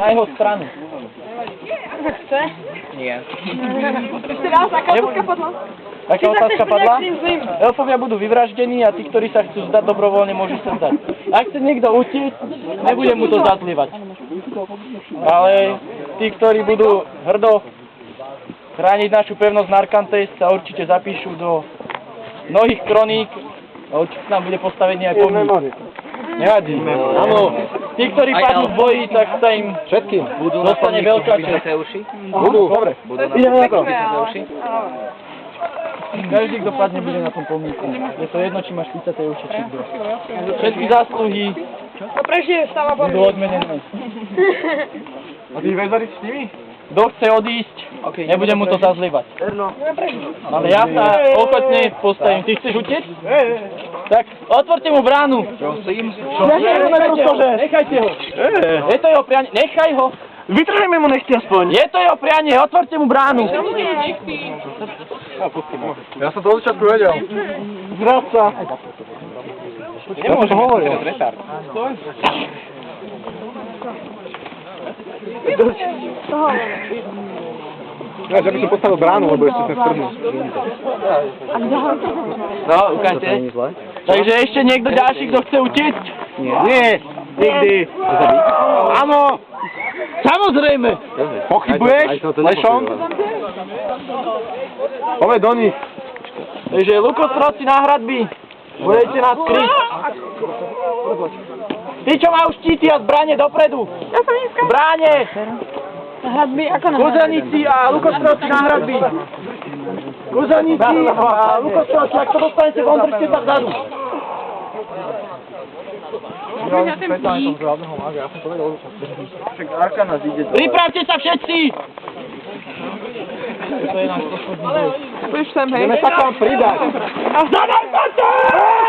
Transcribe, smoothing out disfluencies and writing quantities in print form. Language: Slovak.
Na jeho stranu. Chce? Nie. Ešte raz, aká otázka padla? Aká otázka padla? Elfovia budú vyvraždení a tí, ktorí sa chcú zdať dobrovoľne, môžu sa zdať. Ak chce niekto utiecť, nebude mu to zazlievať. Ale tí, ktorí budú hrdo chrániť našu pevnosť Narkantes, sa určite zapíšu do mnohých kroník a určite nám bude postavený aj pomník. Nevadí. Áno. Tí, ktorí padnú v boji, tak sa im všetkým dostane veľká česť. Budú. Dobre. Ideme na to. Každý, kto padne, bude na tom pomníku. Je to jedno, či máš písaté uši, či kto. Všetky zásluhy budú odmenené. A ty väzariť s nimi? Kto chce odísť, nebude mu to zazlievať. Ale ja sa ochotne postavím. Ty chceš utiecť? Tak otvorte mu bránu. Nechajte ho. Je to jeho prianie. Nechaj ho. Vytrhajme mu nechty aspoň. Je to jeho prianie. Otvorte mu bránu. Ja som to od začiatku vedel. Zradca. Ja som to hovoril. Ja, že by som postavil bránu, lebo ešte ten strnú. No, ukážte. Takže ešte niekto ďalší, kto chce utiecť? Nie, nikdy. Áno. Samozrejme. Pochybuješ, Lešon? Povedz do nich. Takže lukostrovci na hradby. Budete nás kryť. Tí, čo majú štíty a zbranie dopredu. Zbranie. Hradby, ako na Kuzelníci a lukostrovci na hradby. Kuzelníci a lukostrovci, ak to dostanete von, držte sa vzadu. Pripravte sa všetci! To je náš posledný boj. Budeš sem, hej? Ideme sa k vám pridať. Za Narkantes!